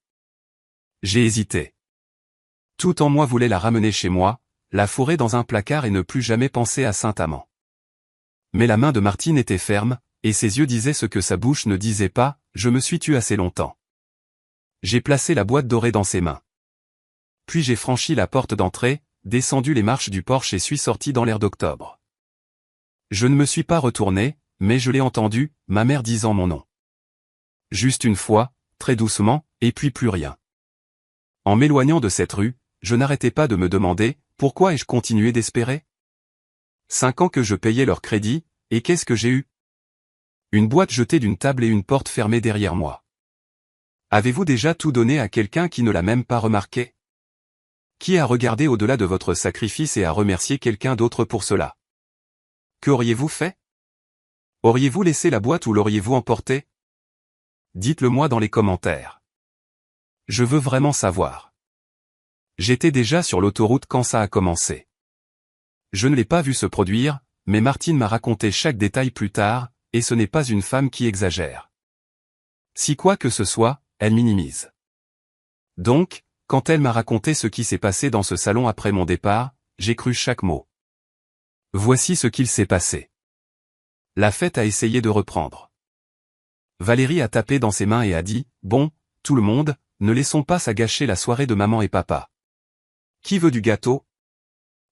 J'ai hésité. Tout en moi voulait la ramener chez moi, la fourrer dans un placard et ne plus jamais penser à Saint-Amand. Mais la main de Martine était ferme, et ses yeux disaient ce que sa bouche ne disait pas, je me suis tu assez longtemps. J'ai placé la boîte dorée dans ses mains. Puis j'ai franchi la porte d'entrée, descendu les marches du porche et suis sorti dans l'air d'octobre. Je ne me suis pas retourné, mais je l'ai entendu, ma mère disant mon nom. Juste une fois, très doucement, et puis plus rien. En m'éloignant de cette rue, je n'arrêtais pas de me demander, pourquoi ai-je continué d'espérer? 5 ans que je payais leur crédit, et qu'est-ce que j'ai eu? Une boîte jetée d'une table et une porte fermée derrière moi. Avez-vous déjà tout donné à quelqu'un qui ne l'a même pas remarqué? Qui a regardé au-delà de votre sacrifice et a remercié quelqu'un d'autre pour cela? Qu'auriez-vous fait? Auriez-vous laissé la boîte ou l'auriez-vous emportée? Dites-le moi dans les commentaires. Je veux vraiment savoir. J'étais déjà sur l'autoroute quand ça a commencé. Je ne l'ai pas vu se produire, mais Martine m'a raconté chaque détail plus tard, et ce n'est pas une femme qui exagère. Si quoi que ce soit, elle minimise. Donc, quand elle m'a raconté ce qui s'est passé dans ce salon après mon départ, j'ai cru chaque mot. Voici ce qu'il s'est passé. La fête a essayé de reprendre. Valérie a tapé dans ses mains et a dit « Bon, tout le monde, ne laissons pas ça gâcher la soirée de maman et papa. Qui veut du gâteau ?»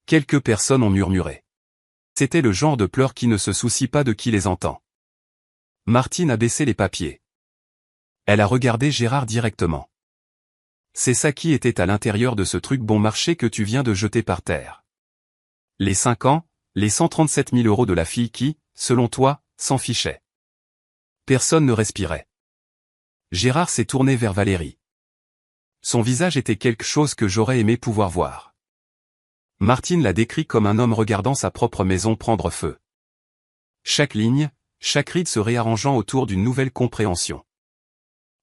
Quelques personnes ont murmuré. C'était le genre de pleurs qui ne se soucie pas de qui les entend. Martine a baissé les papiers. Elle a regardé Gérard directement. C'est ça qui était à l'intérieur de ce truc bon marché que tu viens de jeter par terre. Les 5 ans, les 137 000 € de la fille qui, selon toi, s'en fichait. Personne ne respirait. Gérard s'est tourné vers Valérie. Son visage était quelque chose que j'aurais aimé pouvoir voir. Martine l'a décrit comme un homme regardant sa propre maison prendre feu. Chaque ligne, chaque ride se réarrangeant autour d'une nouvelle compréhension.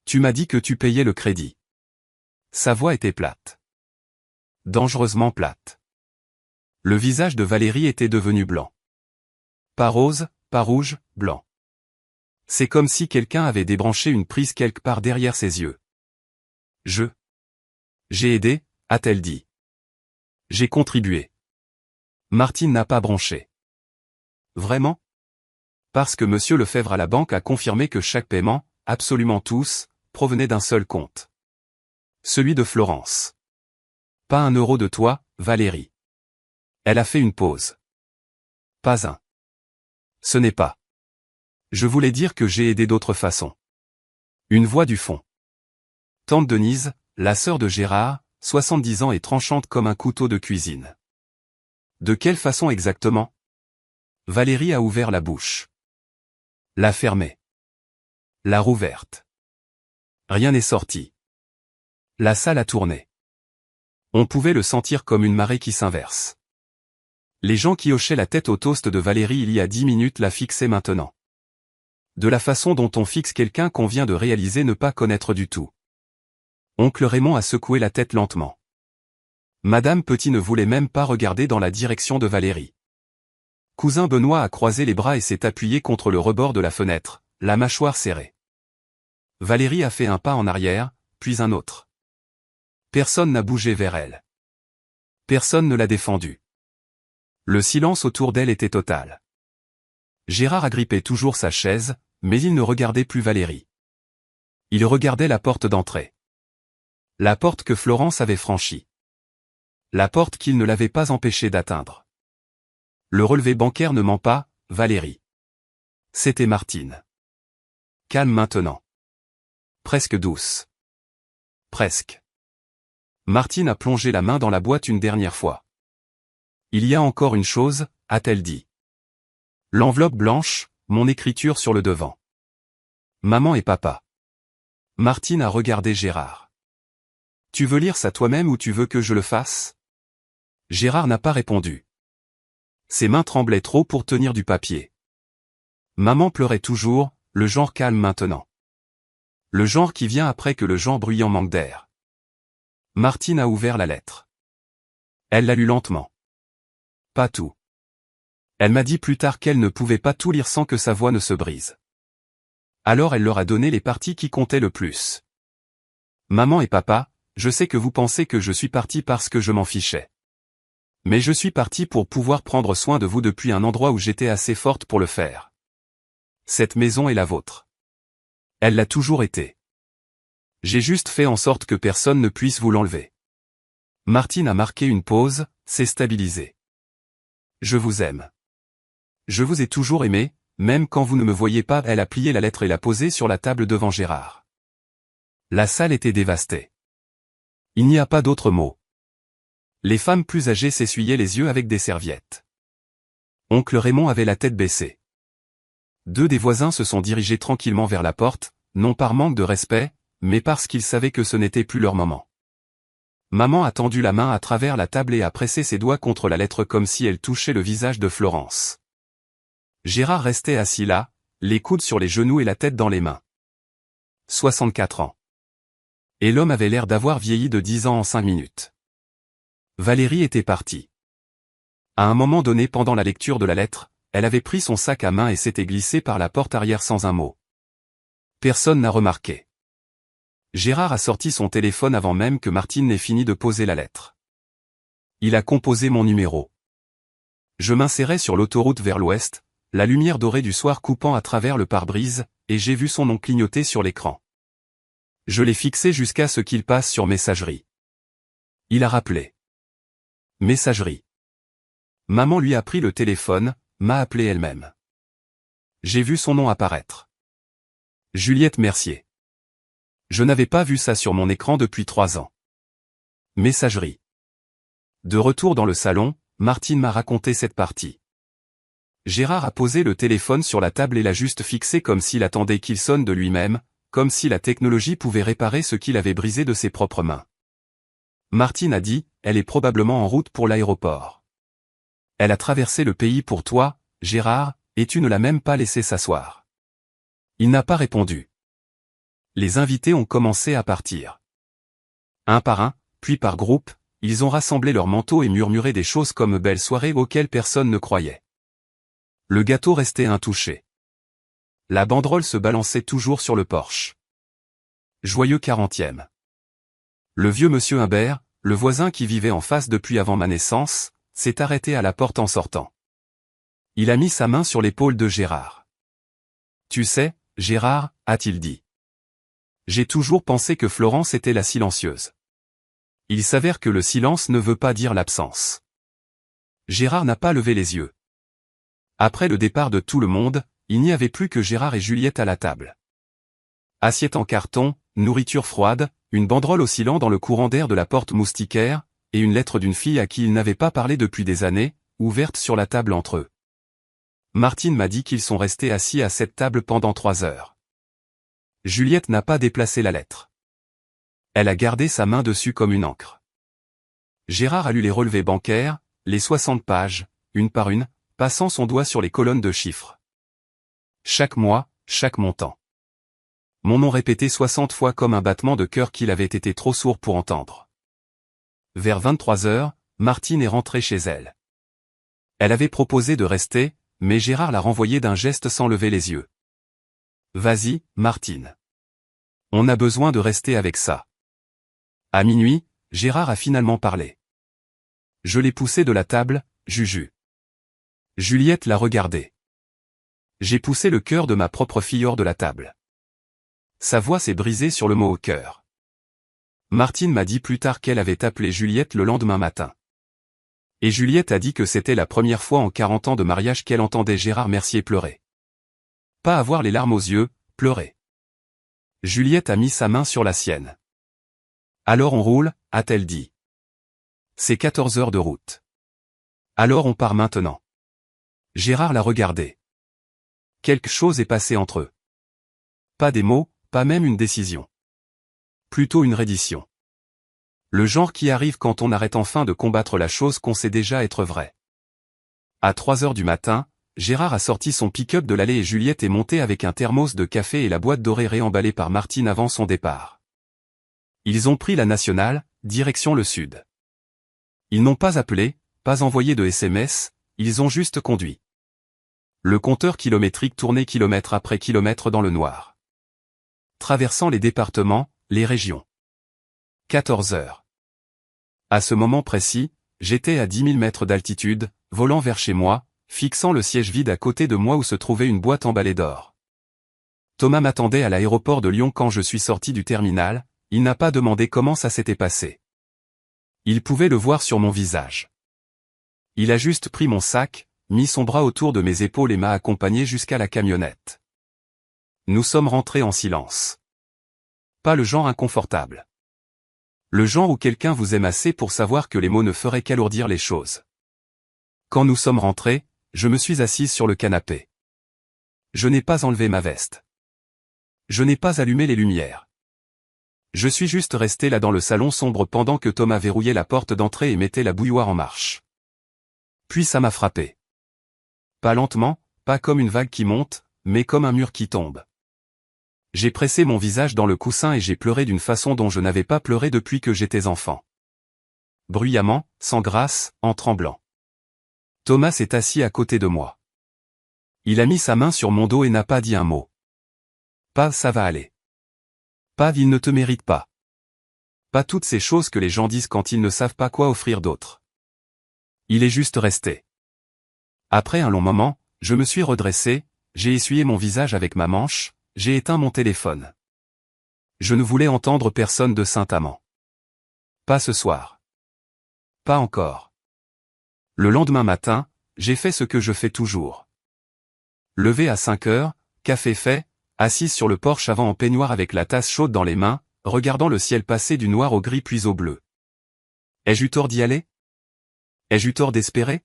Tu m'as dit que tu payais le crédit. Sa voix était plate. Dangereusement plate. Le visage de Valérie était devenu blanc. Pas rose, pas rouge, blanc. C'est comme si quelqu'un avait débranché une prise quelque part derrière ses yeux. J'ai aidé, a-t-elle dit. J'ai contribué. Martine n'a pas bronché. Vraiment? Parce que Monsieur Lefebvre à la banque a confirmé que chaque paiement, absolument tous, provenait d'un seul compte. Celui de Florence. Pas 1 euro de toi, Valérie. Elle a fait une pause. Pas un. Ce n'est pas. Je voulais dire que j'ai aidé d'autres façons. Une voix du fond. Tante Denise, la sœur de Gérard, 70 ans et tranchante comme un couteau de cuisine. De quelle façon exactement? Valérie a ouvert la bouche. L'a fermée. L'a rouverte. Rien n'est sorti. La salle a tourné. On pouvait le sentir comme une marée qui s'inverse. Les gens qui hochaient la tête au toast de Valérie il y a 10 minutes la fixaient maintenant. De la façon dont on fixe quelqu'un qu'on vient de réaliser ne pas connaître du tout. Oncle Raymond a secoué la tête lentement. Madame Petit ne voulait même pas regarder dans la direction de Valérie. Cousin Benoît a croisé les bras et s'est appuyé contre le rebord de la fenêtre, la mâchoire serrée. Valérie a fait un pas en arrière, puis un autre. Personne n'a bougé vers elle. Personne ne l'a défendue. Le silence autour d'elle était total. Gérard agrippait toujours sa chaise, mais il ne regardait plus Valérie. Il regardait la porte d'entrée. La porte que Florence avait franchie. La porte qu'il ne l'avait pas empêché d'atteindre. Le relevé bancaire ne ment pas, Valérie. C'était Martine. Calme maintenant. Presque douce. Presque. Martine a plongé la main dans la boîte une dernière fois. Il y a encore une chose, a-t-elle dit. L'enveloppe blanche, mon écriture sur le devant. Maman et papa. Martine a regardé Gérard. Tu veux lire ça toi-même ou tu veux que je le fasse? Gérard n'a pas répondu. Ses mains tremblaient trop pour tenir du papier. Maman pleurait toujours, le genre calme maintenant. Le genre qui vient après que le genre bruyant manque d'air. Martine a ouvert la lettre. Elle l'a lu lentement. Pas tout. Elle m'a dit plus tard qu'elle ne pouvait pas tout lire sans que sa voix ne se brise. Alors elle leur a donné les parties qui comptaient le plus. Maman et papa, je sais que vous pensez que je suis parti parce que je m'en fichais. Mais je suis parti pour pouvoir prendre soin de vous depuis un endroit où j'étais assez forte pour le faire. Cette maison est la vôtre. Elle l'a toujours été. J'ai juste fait en sorte que personne ne puisse vous l'enlever. Martine a marqué une pause, s'est stabilisée. Je vous aime. Je vous ai toujours aimé, même quand vous ne me voyez pas. Elle a plié la lettre et l'a posée sur la table devant Gérard. La salle était dévastée. Il n'y a pas d'autre mot. Les femmes plus âgées s'essuyaient les yeux avec des serviettes. Oncle Raymond avait la tête baissée. 2 des voisins se sont dirigés tranquillement vers la porte, non par manque de respect, mais parce qu'ils savaient que ce n'était plus leur moment. Maman a tendu la main à travers la table et a pressé ses doigts contre la lettre comme si elle touchait le visage de Florence. Gérard restait assis là, les coudes sur les genoux et la tête dans les mains. 64 ans. Et l'homme avait l'air d'avoir vieilli de 10 ans en 5 minutes. Valérie était partie. À un moment donné pendant la lecture de la lettre, elle avait pris son sac à main et s'était glissée par la porte arrière sans un mot. Personne n'a remarqué. Gérard a sorti son téléphone avant même que Martine n'ait fini de poser la lettre. Il a composé mon numéro. Je m'insérais sur l'autoroute vers l'ouest, la lumière dorée du soir coupant à travers le pare-brise, et j'ai vu son nom clignoter sur l'écran. Je l'ai fixé jusqu'à ce qu'il passe sur messagerie. Il a rappelé. Messagerie. Maman lui a pris le téléphone, m'a appelé elle-même. J'ai vu son nom apparaître. Juliette Mercier. Je n'avais pas vu ça sur mon écran depuis 3 ans. Messagerie. De retour dans le salon, Martine m'a raconté cette partie. Gérard a posé le téléphone sur la table et l'a juste fixé comme s'il attendait qu'il sonne de lui-même, comme si la technologie pouvait réparer ce qu'il avait brisé de ses propres mains. Martine a dit, elle est probablement en route pour l'aéroport. Elle a traversé le pays pour toi, Gérard, et tu ne l'as même pas laissé s'asseoir. Il n'a pas répondu. Les invités ont commencé à partir. Un par un, puis par groupe, ils ont rassemblé leurs manteaux et murmuré des choses comme belle soirée auxquelles personne ne croyait. Le gâteau restait intouché. La banderole se balançait toujours sur le porche. Joyeux 40e. Le vieux monsieur Humbert, le voisin qui vivait en face depuis avant ma naissance, s'est arrêté à la porte en sortant. Il a mis sa main sur l'épaule de Gérard. Tu sais, Gérard, a-t-il dit. J'ai toujours pensé que Florence était la silencieuse. Il s'avère que le silence ne veut pas dire l'absence. Gérard n'a pas levé les yeux. Après le départ de tout le monde, il n'y avait plus que Gérard et Juliette à la table. Assiette en carton, nourriture froide, une banderole oscillant dans le courant d'air de la porte moustiquaire, et une lettre d'une fille à qui ils n'avaient pas parlé depuis des années, ouverte sur la table entre eux. Martine m'a dit qu'ils sont restés assis à cette table pendant 3 heures. Juliette n'a pas déplacé la lettre. Elle a gardé sa main dessus comme une encre. Gérard a lu les relevés bancaires, les 60 pages, une par une, passant son doigt sur les colonnes de chiffres. Chaque mois, chaque montant. Mon nom répété 60 fois comme un battement de cœur qu'il avait été trop sourd pour entendre. Vers 23 heures, Martine est rentrée chez elle. Elle avait proposé de rester, mais Gérard l'a renvoyée d'un geste sans lever les yeux. Vas-y, Martine. On a besoin de rester avec ça. À minuit, Gérard a finalement parlé. Je l'ai poussé de la table, Juju. Juliette l'a regardé. J'ai poussé le cœur de ma propre fille hors de la table. Sa voix s'est brisée sur le mot au cœur. Martine m'a dit plus tard qu'elle avait appelé Juliette le lendemain matin. Et Juliette a dit que c'était la première fois en 40 ans de mariage qu'elle entendait Gérard Mercier pleurer. Pas avoir les larmes aux yeux, pleurer. Juliette a mis sa main sur la sienne. Alors on roule, a-t-elle dit. C'est 14 heures de route. Alors on part maintenant. Gérard l'a regardé. Quelque chose est passé entre eux. Pas des mots, pas même une décision. Plutôt une reddition. Le genre qui arrive quand on arrête enfin de combattre la chose qu'on sait déjà être vraie. À 3 heures du matin, Gérard a sorti son pick-up de l'allée et Juliette est montée avec un thermos de café et la boîte dorée réemballée par Martine avant son départ. Ils ont pris la nationale, direction le sud. Ils n'ont pas appelé, pas envoyé de SMS, ils ont juste conduit. Le compteur kilométrique tournait kilomètre après kilomètre dans le noir. Traversant les départements, les régions. 14 heures. À ce moment précis, j'étais à 10 000 mètres d'altitude, volant vers chez moi, fixant le siège vide à côté de moi où se trouvait une boîte emballée d'or. Thomas m'attendait à l'aéroport de Lyon quand je suis sorti du terminal, il n'a pas demandé comment ça s'était passé. Il pouvait le voir sur mon visage. Il a juste pris mon sac, mis son bras autour de mes épaules et m'a accompagné jusqu'à la camionnette. Nous sommes rentrés en silence. Pas le genre inconfortable. Le genre où quelqu'un vous aime assez pour savoir que les mots ne feraient qu'alourdir les choses. Quand nous sommes rentrés, je me suis assise sur le canapé. Je n'ai pas enlevé ma veste. Je n'ai pas allumé les lumières. Je suis juste resté là dans le salon sombre pendant que Thomas verrouillait la porte d'entrée et mettait la bouilloire en marche. Puis ça m'a frappé. Pas lentement, pas comme une vague qui monte, mais comme un mur qui tombe. J'ai pressé mon visage dans le coussin et j'ai pleuré d'une façon dont je n'avais pas pleuré depuis que j'étais enfant. bruyamment, sans grâce, en tremblant. Thomas s'est assis à côté de moi. Il a mis sa main sur mon dos et n'a pas dit un mot. Pas ça va aller. Pas il ne te mérite pas. Pas toutes ces choses que les gens disent quand ils ne savent pas quoi offrir d'autre. Il est juste resté. Après un long moment, je me suis redressé, j'ai essuyé mon visage avec ma manche, j'ai éteint mon téléphone. Je ne voulais entendre personne de Saint-Amand. Pas ce soir. Pas encore. Le lendemain matin, j'ai fait ce que je fais toujours. Levé à 5 heures, café fait, assise sur le porche avant en peignoir avec la tasse chaude dans les mains, regardant le ciel passer du noir au gris puis au bleu. Ai-je eu tort d'y aller? Ai-je eu tort d'espérer?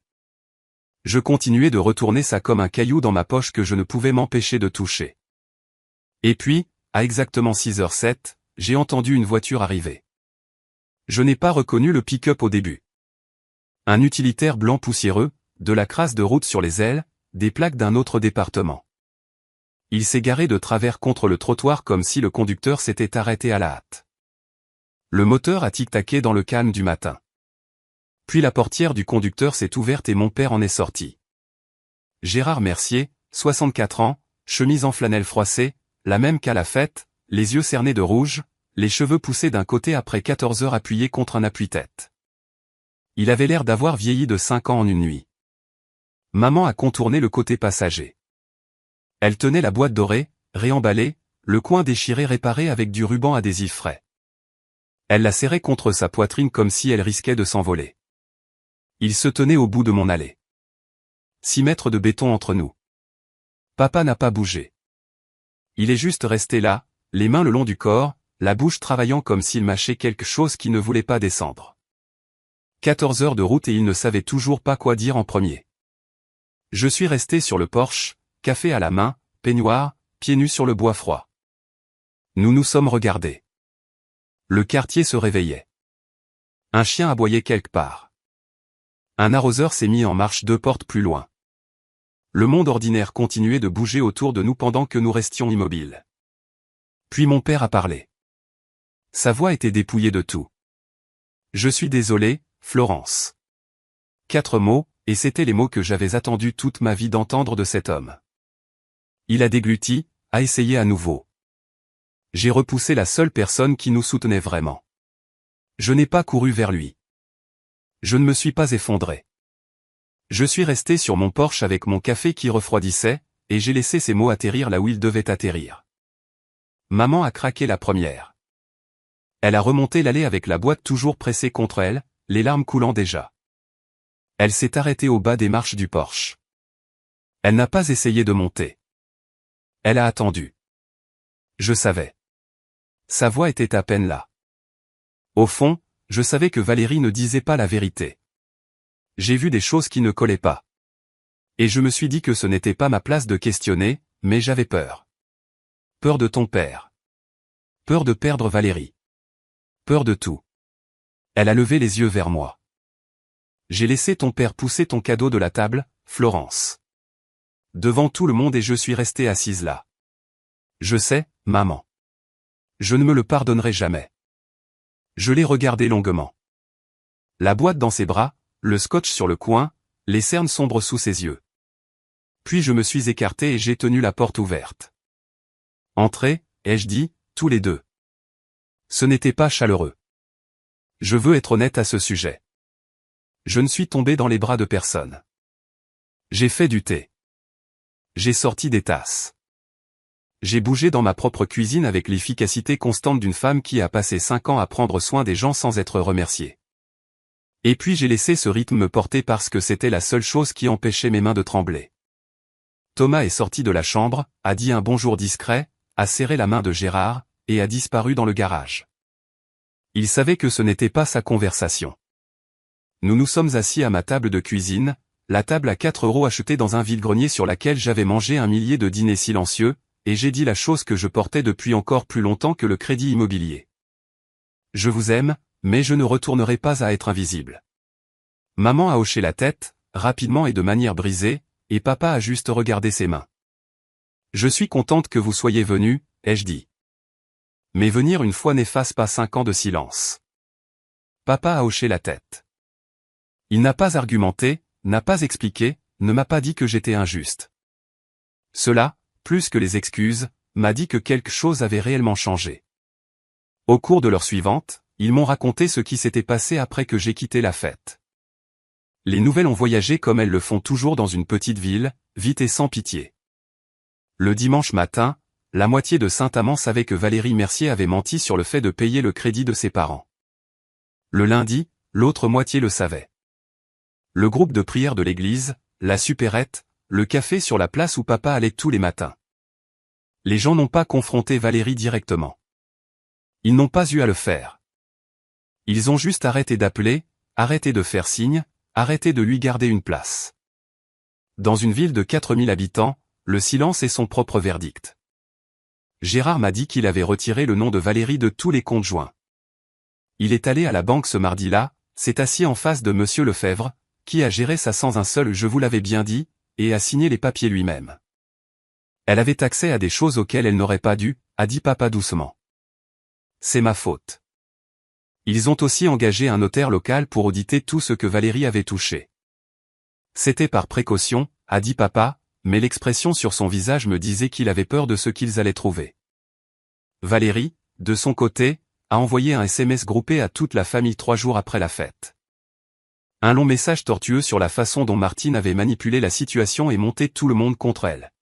Je continuais de retourner ça comme un caillou dans ma poche que je ne pouvais m'empêcher de toucher. Et puis, à exactement 6h07, j'ai entendu une voiture arriver. Je n'ai pas reconnu le pick-up au début. Un utilitaire blanc poussiéreux, de la crasse de route sur les ailes, des plaques d'un autre département. Il s'est garé de travers contre le trottoir comme si le conducteur s'était arrêté à la hâte. Le moteur a tic-taqué dans le calme du matin. Puis la portière du conducteur s'est ouverte et mon père en est sorti. Gérard Mercier, 64 ans, chemise en flanelle froissée, la même qu'à la fête, les yeux cernés de rouge, les cheveux poussés d'un côté après 14 heures appuyés contre un appuie-tête. Il avait l'air d'avoir vieilli de 5 ans en une nuit. Maman a contourné le côté passager. Elle tenait la boîte dorée, réemballée, le coin déchiré réparé avec du ruban adhésif frais. Elle la serrait contre sa poitrine comme si elle risquait de s'envoler. Il se tenait au bout de mon allée. 6 mètres de béton entre nous. Papa n'a pas bougé. Il est juste resté là, les mains le long du corps, la bouche travaillant comme s'il mâchait quelque chose qui ne voulait pas descendre. 14 heures de route et il ne savait toujours pas quoi dire en premier. Je suis resté sur le porche, café à la main, peignoir, pieds nus sur le bois froid. Nous nous sommes regardés. Le quartier se réveillait. Un chien aboyait quelque part. Un arroseur s'est mis en marche 2 portes plus loin. Le monde ordinaire continuait de bouger autour de nous pendant que nous restions immobiles. Puis mon père a parlé. Sa voix était dépouillée de tout. Je suis désolé, Florence. 4 mots, et c'étaient les mots que j'avais attendu toute ma vie d'entendre de cet homme. Il a dégluti, a essayé à nouveau. J'ai repoussé la seule personne qui nous soutenait vraiment. Je n'ai pas couru vers lui. Je ne me suis pas effondré. Je suis resté sur mon porche avec mon café qui refroidissait, et j'ai laissé ces mots atterrir là où ils devaient atterrir. Maman a craqué la première. Elle a remonté l'allée avec la boîte toujours pressée contre elle, les larmes coulant déjà. Elle s'est arrêtée au bas des marches du porche. Elle n'a pas essayé de monter. Elle a attendu. Je savais. Sa voix était à peine là. Au fond, je savais que Valérie ne disait pas la vérité. J'ai vu des choses qui ne collaient pas. Et je me suis dit que ce n'était pas ma place de questionner, mais j'avais peur. Peur de ton père. Peur de perdre Valérie. Peur de tout. Elle a levé les yeux vers moi. J'ai laissé ton père pousser ton cadeau de la table, Florence. Devant tout le monde et je suis restée assise là. Je sais, maman. Je ne me le pardonnerai jamais. Je l'ai regardé longuement. La boîte dans ses bras, le scotch sur le coin, les cernes sombres sous ses yeux. Puis je me suis écarté et j'ai tenu la porte ouverte. Entrez, ai-je dit, tous les deux. Ce n'était pas chaleureux. Je veux être honnête à ce sujet. Je ne suis tombé dans les bras de personne. J'ai fait du thé. J'ai sorti des tasses. J'ai bougé dans ma propre cuisine avec l'efficacité constante d'une femme qui a passé 5 ans à prendre soin des gens sans être remerciée. Et puis j'ai laissé ce rythme me porter parce que c'était la seule chose qui empêchait mes mains de trembler. Thomas est sorti de la chambre, a dit un bonjour discret, a serré la main de Gérard, et a disparu dans le garage. Il savait que ce n'était pas sa conversation. Nous nous sommes assis à ma table de cuisine, la table à 4 € achetée dans un vide-grenier sur laquelle j'avais mangé un millier de dîners silencieux, et j'ai dit la chose que je portais depuis encore plus longtemps que le crédit immobilier. Je vous aime, mais je ne retournerai pas à être invisible. Maman a hoché la tête, rapidement et de manière brisée, et papa a juste regardé ses mains. Je suis contente que vous soyez venu, ai-je dit. Mais venir une fois n'efface pas 5 ans de silence. Papa a hoché la tête. Il n'a pas argumenté, n'a pas expliqué, ne m'a pas dit que j'étais injuste. Cela, plus que les excuses, m'a dit que quelque chose avait réellement changé. Au cours de l'heure suivante, ils m'ont raconté ce qui s'était passé après que j'ai quitté la fête. Les nouvelles ont voyagé comme elles le font toujours dans une petite ville, vite et sans pitié. Le dimanche matin, la moitié de Saint-Amand savait que Valérie Mercier avait menti sur le fait de payer le crédit de ses parents. Le lundi, l'autre moitié le savait. Le groupe de prière de l'église, la supérette, le café sur la place où papa allait tous les matins. Les gens n'ont pas confronté Valérie directement. Ils n'ont pas eu à le faire. Ils ont juste arrêté d'appeler, arrêté de faire signe, arrêté de lui garder une place. Dans une ville de 4000 habitants, le silence est son propre verdict. Gérard m'a dit qu'il avait retiré le nom de Valérie de tous les comptes joints. Il est allé à la banque ce mardi-là, s'est assis en face de Monsieur Lefebvre, qui a géré ça sans un seul « je vous l'avais bien dit », et a signé les papiers lui-même. Elle avait accès à des choses auxquelles elle n'aurait pas dû, a dit papa doucement. C'est ma faute. Ils ont aussi engagé un notaire local pour auditer tout ce que Valérie avait touché. C'était par précaution, a dit papa, mais l'expression sur son visage me disait qu'il avait peur de ce qu'ils allaient trouver. Valérie, de son côté, a envoyé un SMS groupé à toute la famille 3 jours après la fête. Un long message tortueux sur la façon dont Martine avait manipulé la situation et monté tout le monde contre elle.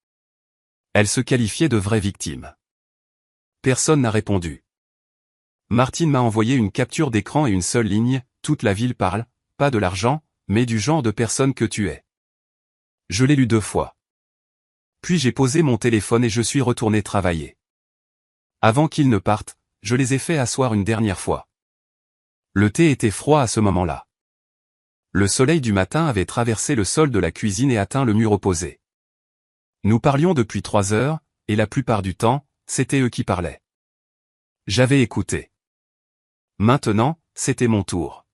Elle se qualifiait de vraie victime. Personne n'a répondu. Martine m'a envoyé une capture d'écran et une seule ligne, toute la ville parle, pas de l'argent, mais du genre de personne que tu es. Je l'ai lu 2 fois. Puis j'ai posé mon téléphone et je suis retourné travailler. Avant qu'ils ne partent, je les ai fait asseoir une dernière fois. Le thé était froid à ce moment-là. Le soleil du matin avait traversé le sol de la cuisine et atteint le mur opposé. Nous parlions depuis 3 heures, et la plupart du temps, c'était eux qui parlaient. J'avais écouté. Maintenant, c'était mon tour.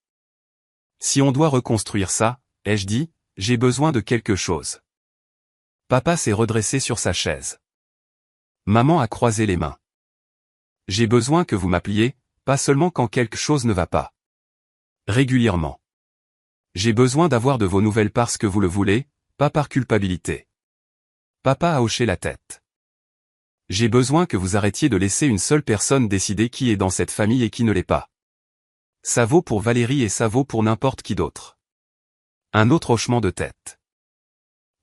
Si on doit reconstruire ça, ai-je dit, j'ai besoin de quelque chose. Papa s'est redressé sur sa chaise. Maman a croisé les mains. J'ai besoin que vous m'appeliez, pas seulement quand quelque chose ne va pas. Régulièrement. J'ai besoin d'avoir de vos nouvelles parce que vous le voulez, pas par culpabilité. Papa a hoché la tête. J'ai besoin que vous arrêtiez de laisser une seule personne décider qui est dans cette famille et qui ne l'est pas. Ça vaut pour Valérie et ça vaut pour n'importe qui d'autre. Un autre hochement de tête.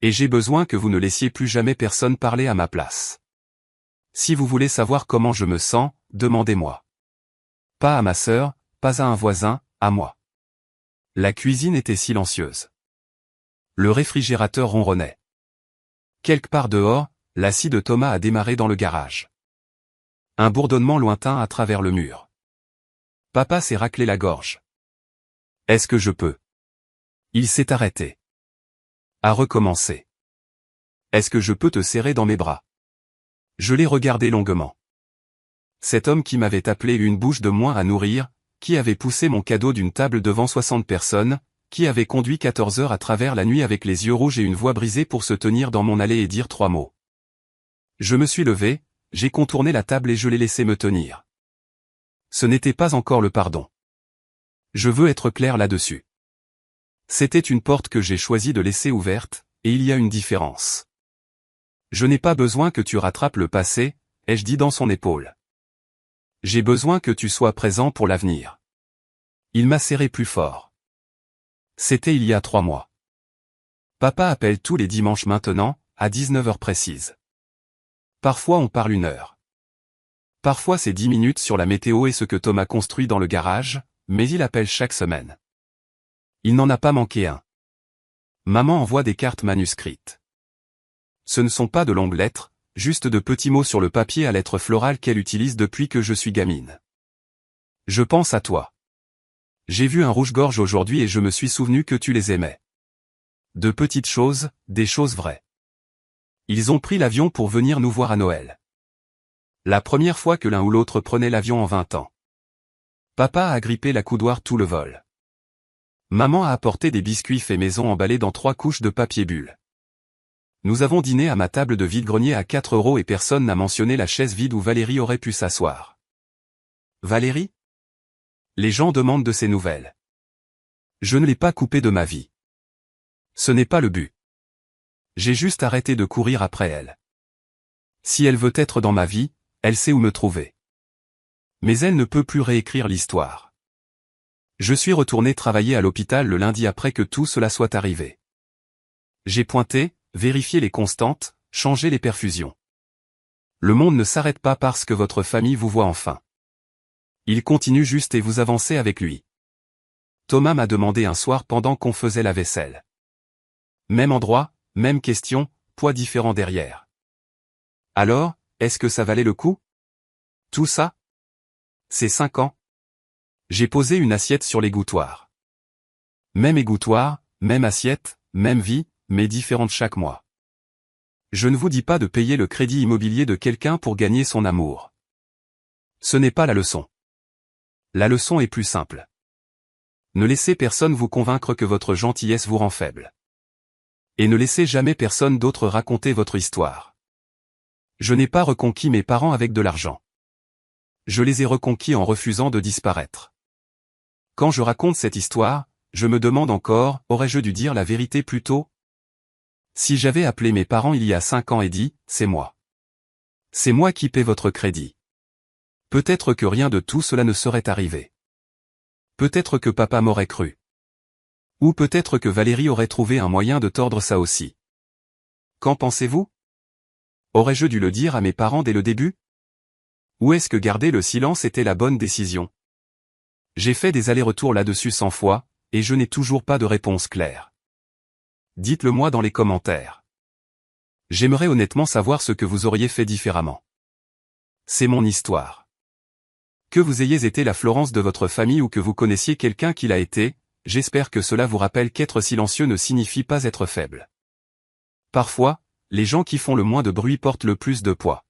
Et j'ai besoin que vous ne laissiez plus jamais personne parler à ma place. Si vous voulez savoir comment je me sens, demandez-moi. Pas à ma sœur, pas à un voisin, à moi. La cuisine était silencieuse. Le réfrigérateur ronronnait. Quelque part dehors, la scie de Thomas a démarré dans le garage. Un bourdonnement lointain à travers le mur. Papa s'est raclé la gorge. Est-ce que je peux? Il s'est arrêté. A recommencé. Est-ce que je peux te serrer dans mes bras? Je l'ai regardé longuement. Cet homme qui m'avait appelé une bouche de moins à nourrir, qui avait poussé mon cadeau d'une table devant 60 personnes, qui avait conduit 14 heures à travers la nuit avec les yeux rouges et une voix brisée pour se tenir dans mon allée et dire 3 mots. Je me suis levé, j'ai contourné la table et je l'ai laissé me tenir. Ce n'était pas encore le pardon. Je veux être clair là-dessus. C'était une porte que j'ai choisi de laisser ouverte, et il y a une différence. Je n'ai pas besoin que tu rattrapes le passé, ai-je dit dans son épaule. J'ai besoin que tu sois présent pour l'avenir. Il m'a serré plus fort. C'était il y a 3 mois. Papa appelle tous les dimanches maintenant, à 19h précise. Parfois on parle 1 heure. Parfois c'est 10 minutes sur la météo et ce que Thomas construit dans le garage, mais il appelle chaque semaine. Il n'en a pas manqué un. Maman envoie des cartes manuscrites. Ce ne sont pas de longues lettres, juste de petits mots sur le papier à lettres florales qu'elle utilise depuis que je suis gamine. Je pense à toi. J'ai vu un rouge-gorge aujourd'hui et je me suis souvenu que tu les aimais. De petites choses, des choses vraies. Ils ont pris l'avion pour venir nous voir à Noël. La première fois que l'un ou l'autre prenait l'avion en 20 ans. Papa a agrippé la coudoir tout le vol. Maman a apporté des biscuits faits maison emballés dans 3 couches de papier bulle. Nous avons dîné à ma table de vide-grenier à 4 € et personne n'a mentionné la chaise vide où Valérie aurait pu s'asseoir. Valérie? Les gens demandent de ses nouvelles. Je ne l'ai pas coupée de ma vie. Ce n'est pas le but. J'ai juste arrêté de courir après elle. Si elle veut être dans ma vie, elle sait où me trouver. Mais elle ne peut plus réécrire l'histoire. Je suis retourné travailler à l'hôpital le lundi après que tout cela soit arrivé. J'ai pointé, vérifié les constantes, changé les perfusions. Le monde ne s'arrête pas parce que votre famille vous voit enfin. Il continue juste et vous avancez avec lui. Thomas m'a demandé un soir pendant qu'on faisait la vaisselle. Même endroit, même question, poids différent derrière. Alors, est-ce que ça valait le coup? Tout ça? C'est 5 ans. J'ai posé une assiette sur l'égouttoir. Même égouttoir, même assiette, même vie, mais différente chaque mois. Je ne vous dis pas de payer le crédit immobilier de quelqu'un pour gagner son amour. Ce n'est pas la leçon. La leçon est plus simple. Ne laissez personne vous convaincre que votre gentillesse vous rend faible. Et ne laissez jamais personne d'autre raconter votre histoire. Je n'ai pas reconquis mes parents avec de l'argent. Je les ai reconquis en refusant de disparaître. Quand je raconte cette histoire, je me demande encore, aurais-je dû dire la vérité plus tôt? Si j'avais appelé mes parents il y a 5 ans et dit, c'est moi. C'est moi qui paie votre crédit. Peut-être que rien de tout cela ne serait arrivé. Peut-être que papa m'aurait cru. Ou peut-être que Valérie aurait trouvé un moyen de tordre ça aussi. Qu'en pensez-vous? Aurais-je dû le dire à mes parents dès le début? Ou est-ce que garder le silence était la bonne décision? J'ai fait des allers-retours là-dessus 100 fois, et je n'ai toujours pas de réponse claire. Dites-le moi dans les commentaires. J'aimerais honnêtement savoir ce que vous auriez fait différemment. C'est mon histoire. Que vous ayez été la Florence de votre famille ou que vous connaissiez quelqu'un qui l'a été, j'espère que cela vous rappelle qu'être silencieux ne signifie pas être faible. Parfois, les gens qui font le moins de bruit portent le plus de poids.